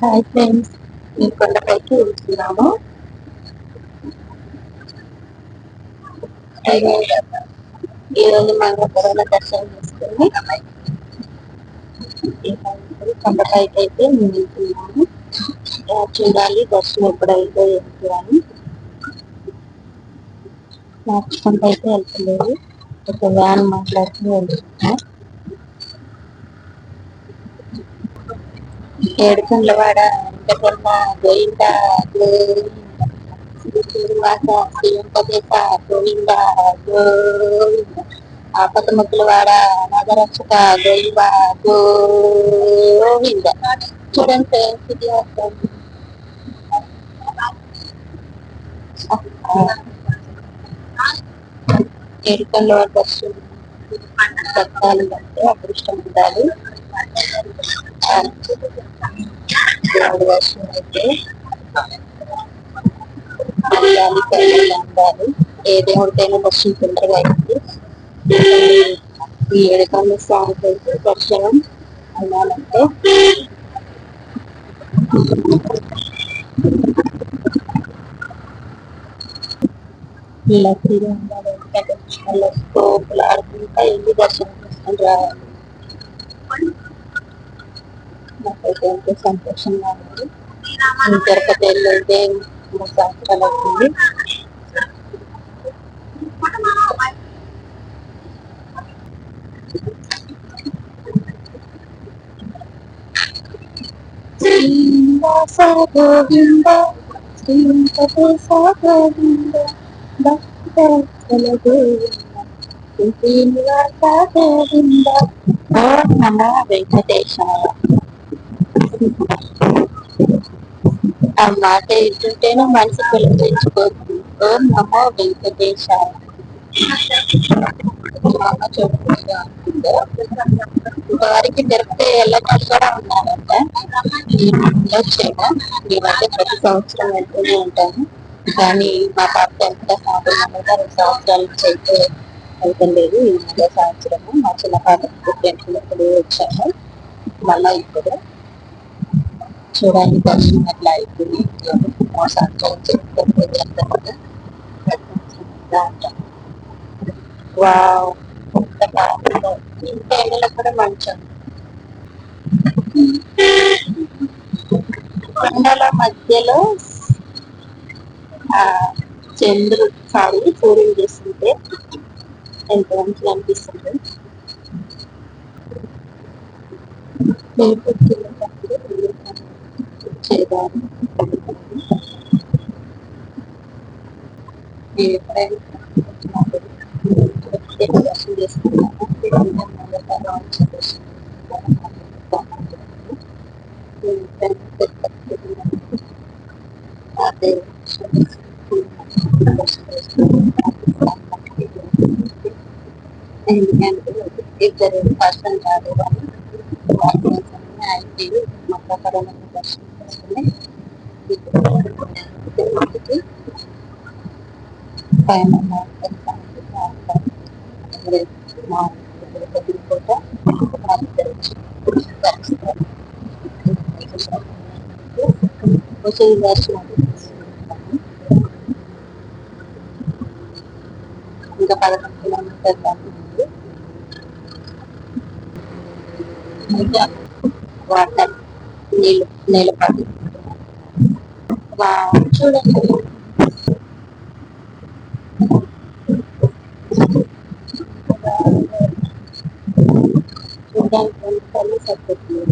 Hi friends, ఈ కొండపైకి వెళ్తున్నాము. ఈరోజు మంగళవారం దర్శనం చేసుకుని కొండపైకి అయితే మేము వెళ్తున్నాము. చూడాలి దర్శనం ఎప్పుడైతే అని నడుచుకుంటూ అయితే వెళ్తలేదు. ఒక వ్యాన్ మాట్లాడుతూ వెళ్తున్నాము. ఏడుకొండలవాడ వెంకటరమణ గోవింద శ్రీనివాస శ్రీనివాస గోవింద గోవింద ఆపదముక్కుల వాడ నాగరక్షక గోవింద గోవింద. చూడండి ఫ్రెండ్స్, ఇది ఏడుకొండల దర్శనం దక్కాలి అంటే అదృష్టం ఉండాలి. దేవుడి దర్శనం అయితే ఉండాలి. ఏ దేవుడికైనా దర్శనం తొందరగా అయింది. ఈ ఏడుకొండ స్వామికి అయితే దర్శనం అవ్వాలంటే లక్కీగా ఉండాలి. ఎందుకంటే స్కోపులు ఆడుకుంటా వెళ్ళి దర్శనం చేసుకుని రావాలి. నాకైతే ఎంతో సంతోషంగా ఉంది. తిరుపతి వెళ్ళైతే 3 సంవత్సరాలు అవుతుంది. శ్రీనివాస గోవింద శ్రీనివాస గోవింద భక్తవత్సల గోవింద శ్రీనివాస గోవింద. ఓం నమో వెంకటేశాయ. ఆ మాట ఏంటంటేనే మనసు పిలిపించుకోవచ్చు. ఓం నమో వెంకటేశాయ. ఇంతవరకు తిరుపతి వెళ్ళకుండా ఉన్నారంట. వచ్చాను. నేనైతే ప్రతి సంవత్సరం వెళ్తూనే ఉంటాను. కానీ మా పాప ఎంత సాధనగా 2 సంవత్సరాల నుంచి అయితే వెళ్తలేదు. ఈ 3వ సంవత్సరము మా చిన్న పాప ఇప్పుడు వచ్చాను. మళ్ళా ఇప్పుడు చూడాలి దర్శనం ఎట్లా అయిపోయింది. 3 సంవత్సరాల నుంచి వావ్, ఇంకా ఎండలో కూడా మంచం. కొండల మధ్యలో సూర్యుడు చేస్తుంటే ఎంత మంచిగా అనిపిస్తుంది. చేద్దాం. నేను ఎప్పుడైనా దర్శనం చేసుకున్నాను. ఎందుకంటే ఇద్దరు పర్సన్ కాదు కానీ మొక్కపరమైన దర్శనం చేసుకుని పైన దర్శనం ఇంకా 11 కిలోమీటర్లు వాటర్ నీళ్ళు చూడండి. చూడడానికి సరిపోతుంది.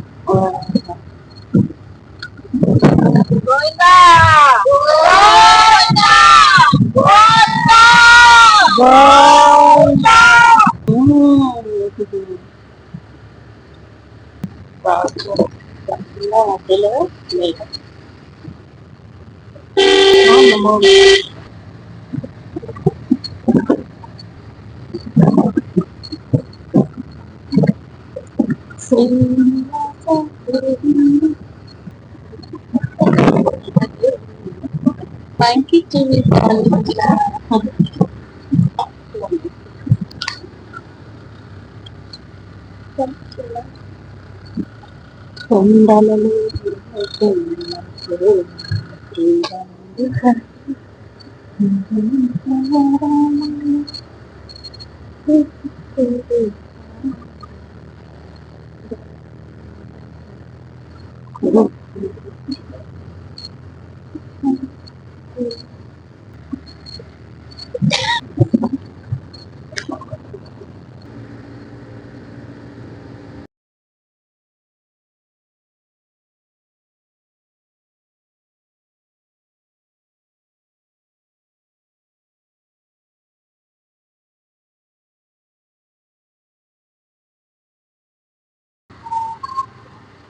మధ్యలో పైకి కొండలలో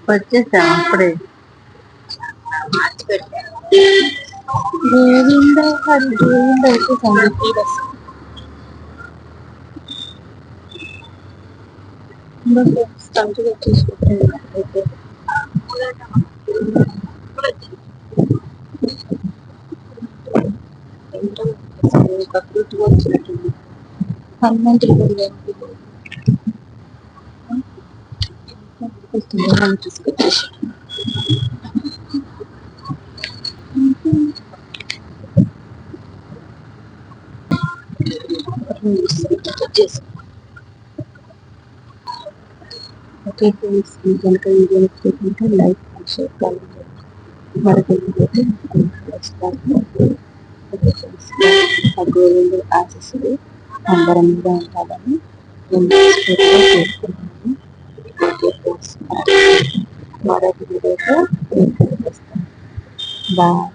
వచ్చేసాం అప్పుడే. గోవింద హరి గోవింద వచ్చేసాం. స్టంట్ వచ్చేసుకుంటాను అయితే ప్రకృతి వచ్చినట్టుంది. హనుమంతుడి గుడి తీసుకొచ్చేసి ఓకే ఫ్రెండ్స్, మీ కనుక వీడియో నచ్చితే లైక్ షేర్ కామెంట్ మరొక వీడియోతో ఆ గోవిందుడు ఆశీస్సులు అందరం మీద ఉండాలని నేను మనస్ఫూర్తిగా కోరుకుంటున్నాను. ఓకే ఫ్రెండ్స్, మరొక వీడియోతో బాయ్.